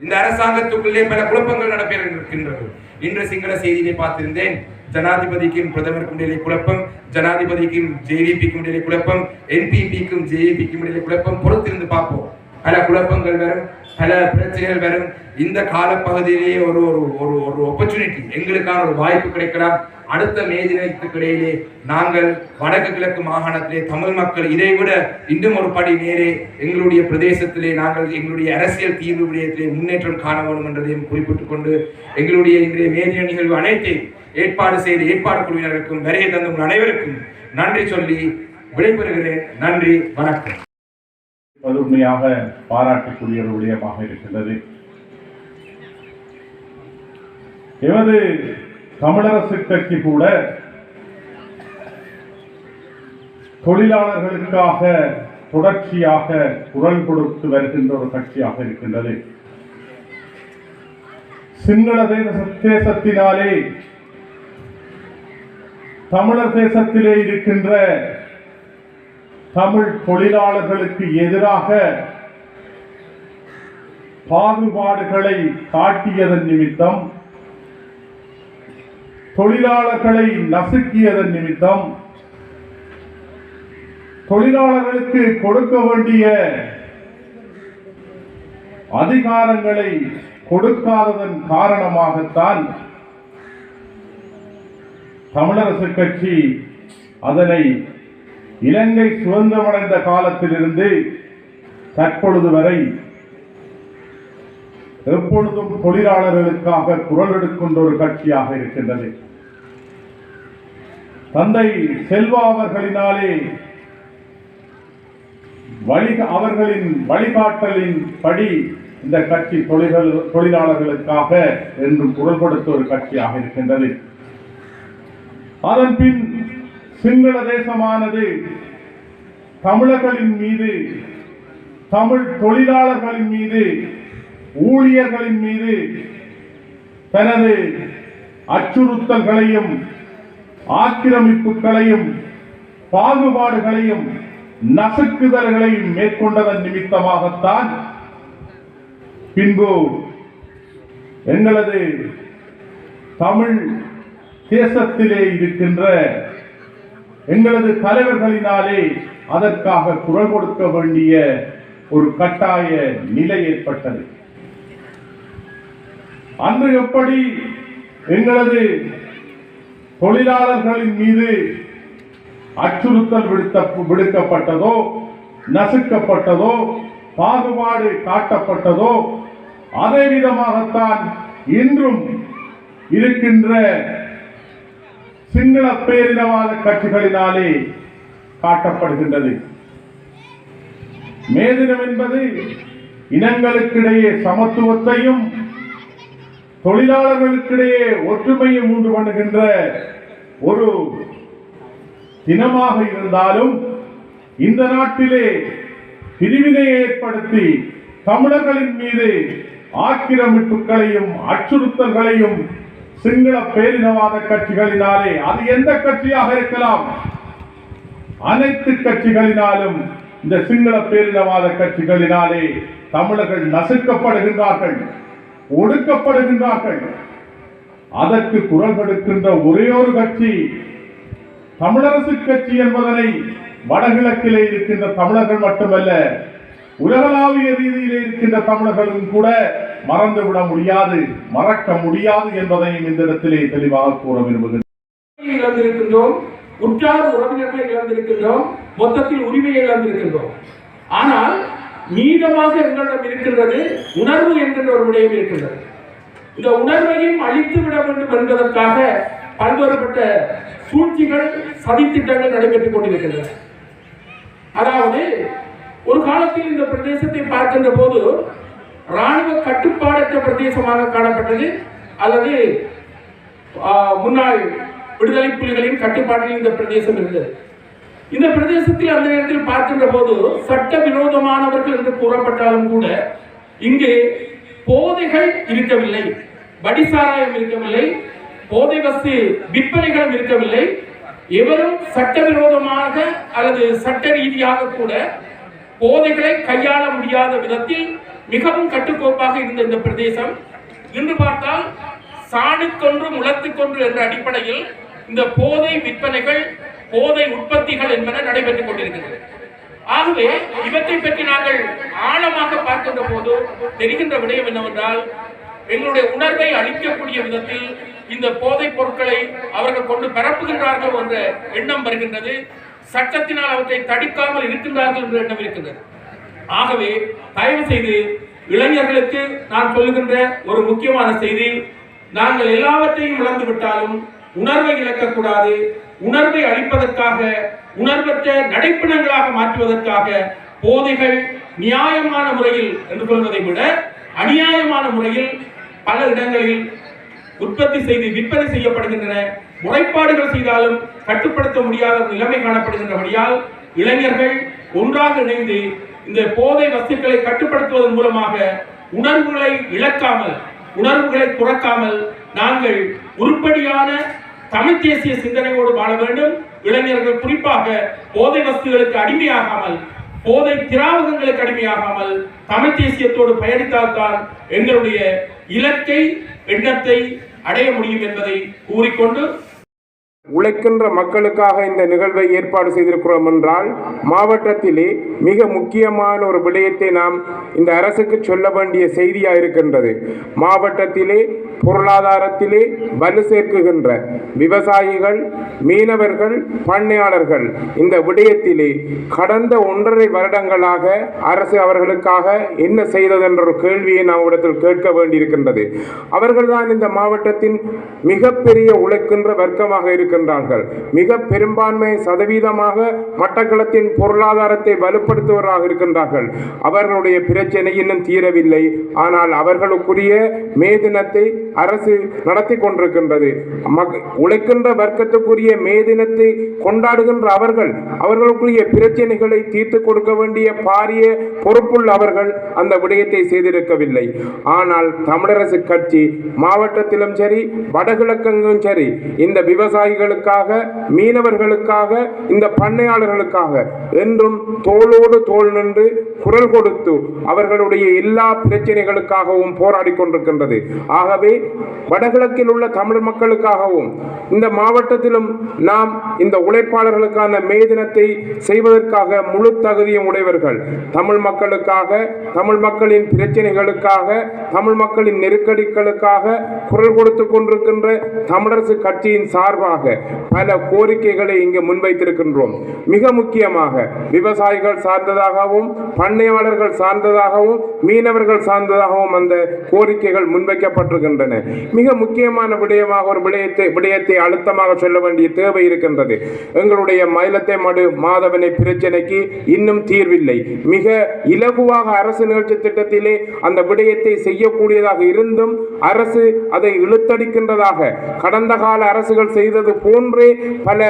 இந்த அரசாங்கத்துக்குள்ளே பல குழப்பங்கள் நடைபெறுகின்றது. இன்று சிங்கள செய்தியை பார்த்திருந்தேன். ஜனாதிபதிக்கும் பிரதமருக்கும் இடையிலே குழப்பம், ஜனாதிபதிக்கும் ஜேவிபிக்கும் இடையிலே குழப்பம், என்பிபிக்கும் ஜேவிபிக்கும் இடையிலே குழப்பம். பொறுத்திருந்து பார்ப்போம். பல குழப்பங்கள் வரும், பல பிரச்சனைகள் வரும். இந்த காலப்பகுதியிலேயே ஒரு ஒரு ஒரு ஆப்பர்ச்சுனிட்டி, எங்களுக்கான ஒரு வாய்ப்பு கிடைக்கலாம். அடுத்த மே தினத்துக்கு இடையிலே நாங்கள் வடக்கு கிழக்கு மாகாணத்திலே தமிழ் மக்கள் இதைவிட இன்னும் ஒரு படி நேரே எங்களுடைய பிரதேசத்திலே நாங்கள் எங்களுடைய அரசியல் தீர்வு விடயத்திலே முன்னேற்றம் காண வேண்டும் என்றதையும் குறிப்பிட்டுக் கொண்டு எங்களுடைய இன்றைய மே தின நிகழ்வு அனைத்தையும் ஏற்பாடு செய்த ஏற்பாடு குழுவினருக்கும் வரைய தந்த உங்கள் அனைவருக்கும் நன்றி சொல்லி விடைபெறுகிறேன். நன்றி, வணக்கம். உண்மையாக பாராட்டக்கூடிய ஒரு விடயமாக இருக்கின்றது. எமது தமிழரசு கட்சி கூட தொழிலாளர்களுக்காக தொடர்ச்சியாக குரல் கொடுத்து வருகின்ற ஒரு கட்சியாக இருக்கின்றது. சிங்கள தேசத்தினாலே தமிழர் தேசத்திலே இருக்கின்ற தமிழ் தொழிலாளர்களுக்கு எதிராக பாகுபாடுகளை காட்டியதன் நிமித்தம், தொழிலாளர்களை நசுக்கியதன் நிமித்தம், தொழிலாளர்களுக்கு கொடுக்க வேண்டிய அதிகாரங்களை கொடுக்காததன் காரணமாகத்தான் தமிழரசு கட்சி அதனை இலங்கை சுதந்திரமடைந்த காலத்திலிருந்து தற்பொழுது வரை எப்பொழுதும் தொழிலாளர்களுக்காக குரல் எடுக்கின்ற ஒரு கட்சியாக இருக்கின்றது. தந்தை செல்வா அவர்களினாலே அவர்களின் வழிகாட்டலின் படி இந்த கட்சி தொழிலாளர்களுக்காக என்று குரல் கொடுத்த ஒரு கட்சியாக இருக்கின்றது. அதன் பின் சிங்கள தேசமானது தமிழர்களின் மீது, தமிழ் தொழிலாளர்களின் மீது, ஊழியர்களின் மீது தனது அச்சுறுத்தல்களையும் ஆக்கிரமிப்புகளையும் பாகுபாடுகளையும் நசுக்குதல்களையும் மேற்கொண்டதன் நிமித்தமாகத்தான் பின்பு எங்களது தமிழ் தேசத்திலே இருக்கின்ற எங்களது தலைவர்களினாலே அதற்காக குரல் கொடுக்க வேண்டிய ஒரு கட்டாய நிலை ஏற்பட்டது. அன்று எப்படி எங்களது தொழிலாளர்களின் மீது அச்சுறுத்தல் விடுக்கப்பட்டதோ, நசுக்கப்பட்டதோ, பாகுபாடு காட்டப்பட்டதோ, அதே விதமாகத்தான் இன்றும் இருக்கின்ற சிங்கள பேரினவாத கட்சிகளினாலே காட்டப்படுகின்றது. மே தினம் என்பது இனங்களுக்கிடையே சமத்துவத்தையும் தொழிலாளர்களுக்கிடையே ஒற்றுமையும் உண்டு பண்ணுகின்ற ஒரு தினமாக இருந்தாலும், இந்த நாட்டிலே பிரிவினை ஏற்படுத்தி தமிழர்களின் மீது ஆக்கிரமிப்புகளையும் அச்சுறுத்தல்களையும் சிங்கள பேரினவாத கட்சிகளினாலே, அது எந்த கட்சியாக இருக்கலாம், அனைத்து கட்சிகளினாலும் இந்த சிங்கள பேரினவாத கட்சிகளினாலே தமிழர்கள் நசுக்கப்படுகின்றார்கள், ஒடுக்கப்படுகின்றார்கள். அதற்கு குரல் கொடுக்கின்ற ஒரே ஒரு கட்சி தமிழரசு கட்சி என்பதனை வடகிழக்கிலே இருக்கின்ற தமிழர்கள் மட்டுமல்ல, உலகளாவிய ரீதியிலே இருக்கின்ற தமிழர்களும் கூட மறந்துவிட முடியாது, மறக்க முடியாது என்பதையும் இந்த இடத்திலே தெளிவாக கூற விரும்புகின்றோம். உற்றார் உறவினர்களை இழந்திருக்கின்றோம், மொத்தத்தில் உரிமையை இழந்திருக்கின்றோம். ஆனால் மீதமாக எங்களிடம் இருக்கின்றது உணர்வு என்கின்ற ஒரு விடயம் இருக்கின்றது. இந்த உணர்வையும் அழித்து விட வேண்டும் என்பதற்காக பல்வேறுபட்ட சூழ்ச்சிகள், சதித்திட்டங்கள் நடைபெற்றுக் கொண்டிருக்கின்றன. அதாவது ஒரு காலத்தில் இந்த பிரதேசத்தை பார்க்கின்ற போது ராணுவ கட்டுப்பாடற்ற பிரதேசமாக காணப்பட்டது, அல்லது முன்னாள் விடுதலை புலிகளின் கட்டுப்பாட்டில் இந்த பிரதேசம் இருந்தது. இந்த பிரதேசத்தில் அந்த நேரத்தில் பார்க்கின்ற போது சட்ட விரோதமானவர்கள் என்று கூறப்பட்டாலும் கூட இங்கு போதைகள் இருக்கவில்லை, வடிசாராயம் இருக்கவில்லை, போதை வஸ்து விற்பனைகளும் இருக்கவில்லை. எவரும் சட்டவிரோதமாக அல்லது சட்ட ரீதியாக கூட போதைகளை கையாள முடியாத விதத்தில் மிகவும் கட்டுக்கோப்பாக இருந்த இந்த பிரதேசம் இன்று பார்த்தால் சாணுக்கொன்று முளத்துக்கொன்று என்ற அடிப்படையில் இந்த போதை விற்பனைகள், போதை உற்பத்திகள் என்பன நடைபெற்றுக் கொண்டிருக்கிறது. ஆகவே இவற்றை பற்றி நாங்கள் ஆழமாக பார்க்கின்ற போது தெரிகின்ற விடயம் என்னவென்றால், எங்களுடைய உணர்வை அளிக்கக்கூடிய விதத்தில் இந்த போதைப் பொருட்களை அவர்கள் கொண்டு பரப்புகின்றார்கள் என்ற எண்ணம் வருகின்றது. சட்டத்தினால் அவற்றை தடுக்காமல் இருக்கின்றார்கள் என்ற எண்ணம் இருக்கின்றது. ஆகவே தயவு செய்து இளைஞர்களுக்கு நான் சொல்லுகின்ற ஒரு முக்கியமான செய்தி, நாங்கள் எல்லாவற்றையும் இழந்து விட்டாலும் உணர்வை இழக்கக்கூடாது. உணர்வை அளிப்பதற்காக, உணர்வற்ற நடைப்பிணங்களாக மாற்றுவதற்காக போதைகள் நியாயமான முறையில் என்று சொல்வதை விட அநியாயமான முறையில் பல இடங்களில் உற்பத்தி செய்து விற்பனை செய்யப்படுகின்றன. முறைப்பாடுகள் செய்தாலும் கட்டுப்படுத்த முடியாத நிலைமை காணப்படுகின்றபடியால் இளைஞர்கள் ஒன்றாக இணைந்து இந்த போதை வஸ்துக்களை கட்டுப்படுத்துவதன் மூலமாக உணர்வுகளை இழக்காமல், உணர்வுகளை துறக்காமல் நாங்கள் உருப்படியான தமிழ் தேசிய சிந்தனையோடு வாழ வேண்டும். இளைஞர்கள் குறிப்பாக போதை வஸ்துகளுக்கு அடிமையாகாமல், போதை திராவகங்களுக்கு அடிமையாகாமல் தமிழ் தேசியத்தோடு பயணித்தால்தான் எங்களுடைய இலக்கை, எண்ணத்தை அடைய முடியும் என்பதை கூறிக்கொண்டு, உழைக்கின்ற மக்களுக்காக இந்த நிகழ்வை ஏற்பாடு செய்திருக்கிறோம் என்றால், மாவட்டத்திலே மிக முக்கியமான ஒரு விடயத்தை நாம் இந்த அரசுக்கு சொல்ல வேண்டிய செய்தியாக இருக்கின்றது. மாவட்டத்திலே பொருளாதாரத்திலே வலு சேர்க்குகின்ற விவசாயிகள், மீனவர்கள், பண்ணையாளர்கள் இந்த விடயத்திலே கடந்த 1.5 வருடங்களாக அரசு அவர்களுக்காக என்ன செய்தது என்ற ஒரு கேள்வியை நாம் இடத்தில் கேட்க வேண்டியிருக்கின்றது. அவர்கள்தான் இந்த மாவட்டத்தின் மிகப்பெரிய உழைக்கின்ற வர்க்கமாக இருக்கின்றார்கள். மிக பெரும்பான்மை சதவீதமாக மட்டக்களத்தின் பொருளாதாரத்தை வலுப்படுத்துவதாக இருக்கின்றார்கள். அவர்களுடைய பிரச்சனை இன்னும் தீரவில்லை. ஆனால் அவர்களுக்குரிய மே தினத்தை அரசு நடத்தி கொண்டிருக்கின்றது. உழைக்கின்ற வர்க்கத்துக்குரிய மே தினத்தை கொண்டாடுகின்ற அவர்களுக்குரிய பிரச்சனைகளை தீர்த்து கொடுக்க வேண்டிய பாரிய பொறுப்புள்ள அவர்கள் அந்த விடயத்தை செய்திருக்கவில்லை. ஆனால் தமிழரசு கட்சி மாவட்டத்திலும் சரி, வடகிழக்கெங்கும் சரி, இந்த விவசாயிகளுக்காக, மீனவர்களுக்காக, இந்த பண்ணையாளர்களுக்காக என்றும் தோளோடு தோள் நின்று குரல் கொடுத்து அவர்களுடைய எல்லா பிரச்சனைகளுக்காகவும் போராடி கொண்டிருக்கின்றது. ஆகவே வடகிழக்கில் உள்ள தமிழ் மக்களுக்காகவும் இந்த மாவட்டத்திலும் நாம் இந்த உழைப்பாளர்களுக்கான மே தினத்தை செய்வதற்காக முழு தகுதியும் உடையவர்கள். தமிழ் மக்களுக்காக, தமிழ் மக்களின் பிரச்சனைகளுக்காக, தமிழ் மக்களின் நெருக்கடிகளுக்காக குரல் கொடுத்து கொண்டிருக்கின்ற தமிழரசு கட்சியின் சார்பாக பல கோரிக்கைகளை இங்கு முன்வைத்திருக்கின்றோம். மிக முக்கியமாக விவசாயிகள் சார்ந்ததாகவும், பண்ணையாளர்கள் சார்ந்ததாகவும், மீனவர்கள் சார்ந்ததாகவும் அந்த கோரிக்கைகள் முன்வைக்கப்பட்டிருக்கின்றன. மிக முக்கியமான விடயமாக ஒரு விடயத்தை அழுத்தமாக சொல்ல வேண்டிய தேவை இருக்கின்றது. எங்களுடைய மயிலத்தை மடு மாதவனை பிரச்சனைக்கு இன்னும் தீர்வில்லை. மிக இலகுவாக அரசு நிகழ்ச்சி திட்டத்திலே அந்த விடயத்தை செய்யக்கூடியதாக இருந்தும் அரசு அதை இழுத்தடிக்கின்றதாக கடந்த கால அரசுகள் செய்தது போன்றே பல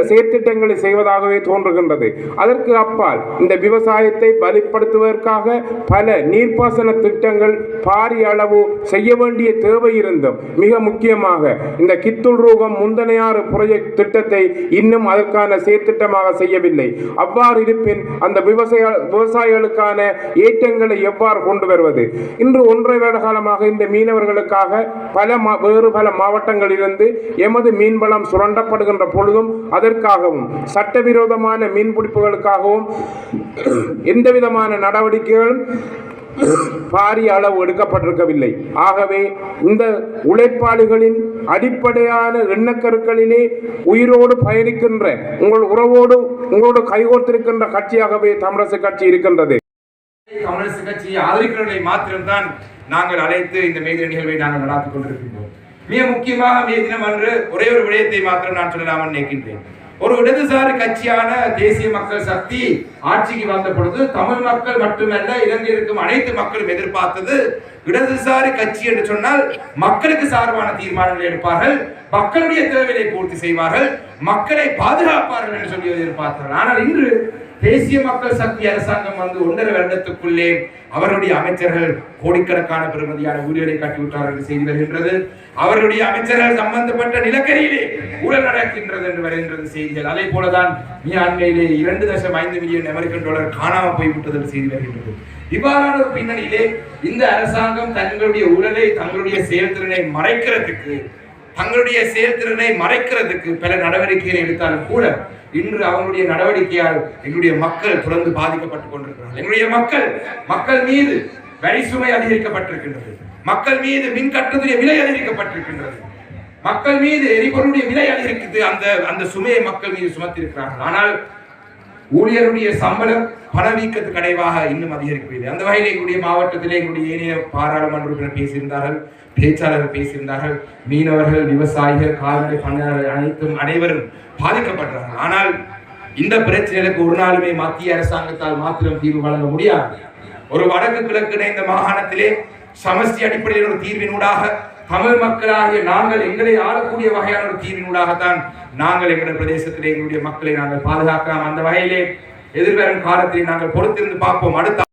செயற்திட்டங்களை செய்வதாகவே தோன்றுகின்றது. அதற்கு அப்பால் இந்த விவசாயத்தை பலப்படுத்துவதற்காக பல நீர்ப்பாசன திட்டங்கள் பாரிய அளவு செய்ய வேண்டிய தேவை இருந்தும், மிக முக்கியமாக இந்த கித்துல் ரூகம் முந்தனையாறு ப்ராஜெக்ட் திட்டத்தை இன்னும் அதற்கான செயற்திட்டமாக செய்யவில்லை. அவ்வாறு இருப்பின் அந்த விவசாயிகளுக்கான ஏற்றங்களை எவ்வாறு கொண்டு வருவது? இன்று 1.5 வருட காலமாக இந்த மீனவர்களுக்காக வேறு பல மாவட்டங்களிலிருந்து எமது மீன்வளம் சுரண்டப்படுகின்ற பொழுதும் அதற்காகவும் சட்டவிரோதமான மீன்பிடிப்புகளுக்காகவும் எந்தவிதமான நடவடிக்கைகளும் பாரிய அளவு எடுக்கப்பட்டிருக்கவில்லை. ஆகவே இந்த உழைப்பாளிகளின் அடிப்படையான எண்ணக்கருக்களிலே உயிரோடு பயணிக்கின்ற உங்களோடு கைகோர்த்திருக்கின்ற கட்சியாகவே தமிழரசு கட்சி இருக்கின்றது. தமிழரசு கட்சியை ஆதரிக்கிறவர்களை மாத்திரம்தான் நாங்கள் அழைத்து இந்த மே தின நிகழ்வை நாங்கள் நடாத்திக் கொண்டிருக்கின்றோம். மிக முக்கியமாக மே தினம் அன்று ஒரே ஒரு விடயத்தை மாத்திரம் நான் சொல்லலாமல் நினைக்கின்றேன். ஒரு இடதுசாரி கட்சியான தேசிய மக்கள் சக்தி ஆட்சிக்கு வந்த பொழுது தமிழ் மக்கள் மட்டுமல்ல, இலங்கையில் இருக்கும் அனைத்து மக்களும் எதிர்பார்த்தது, இடதுசாரி கட்சி என்று சொன்னால் மக்களுக்கு சார்பான தீர்மானங்களை எடுப்பார்கள், மக்களுடைய தேவையை பூர்த்தி செய்வார்கள், மக்களை பாதுகாப்பார்கள் என்று சொல்லி எதிர்பார்த்தார்கள். ஆனால் இன்று தேசிய மக்கள் சக்தி அரசாங்கம் வந்து 1.5 வருடத்துக்குள்ளே அவருடைய அமைச்சர்கள் கோடிக்கணக்கான பெறுமதியான ஊழியரை காட்டிவிட்டார்கள் என்று செய்தி வருகின்றது. அவருடைய அமைச்சர்கள் சம்பந்தப்பட்ட நிலக்கரியிலே ஊழல் நடக்கின்றது என்று வருகின்றது செய்திகள். அதே போலதான் மியான்மரிலே $2.5 மில்லியன் அமெரிக்கன் காணாமல் போய்விட்டது என்று செய்தி வருகின்றது. இவ்வாறான ஒரு பின்னணியிலே இந்த அரசாங்கம் தங்களுடைய ஊழலை, தங்களுடைய செயல்திறனை மறைக்கிறதுக்கு பல நடவடிக்கைகளை எடுத்தாலும் கூட இன்று அவங்களுடைய நடவடிக்கையால் எங்களுடைய மக்கள் தொடர்ந்து பாதிக்கப்பட்டுக் கொண்டிருக்கிறார்கள். எங்களுடைய மக்கள் மீது வரி சுமை அதிகரிக்கப்பட்டிருக்கின்றது, மக்கள் மீது மின் கட்டணத்துடைய விலை அதிகரிக்கப்பட்டிருக்கின்றது, மக்கள் மீது எரிபொருளுடைய விலை அதிகரிக்குது. அந்த சுமையை மக்கள் மீது சுமத்திருக்கிறார்கள். ஆனால் ஊழியருடைய சம்பளம் பணவீக்கத்துக்கு அடைவாக இன்னும் அதிகரிக்கவில்லை. அந்த வகையில் எங்களுடைய மாவட்டத்திலே எங்களுடைய ஏனைய பாராளுமன்ற உறுப்பினர் பேசியிருந்தார்கள், பேச்சாளர்கள் பேசியிருந்தார்கள். மீனவர்கள், விவசாயிகள், கால்நடை பண்ணையாளர்கள் அனைவரும் பாதிக்கப்பட்டார்கள். ஆனால் இந்த பிரச்சனைகளுக்கு ஒரு நாளுமே மத்திய அரசாங்கத்தால் மாத்திரம் தீர்வு வழங்க முடியாது. ஒரு வடக்கு கிழக்கு இணைந்த மாகாணத்திலே சமஷ்டி அடிப்படையில் ஒரு தீர்வினூடாக தமிழ் மக்களாகிய நாங்கள் எங்களை ஆளக்கூடிய வகையான ஒரு தீர்வினூடாகத்தான் நாங்கள் எங்களுடைய பிரதேசத்திலே எங்களுடைய மக்களை நாங்கள் பாதுகாக்கலாம். அந்த வகையிலே எதிர்வரும் காலத்தில் நாங்கள் பொறுத்திருந்து பார்ப்போம். அடுத்த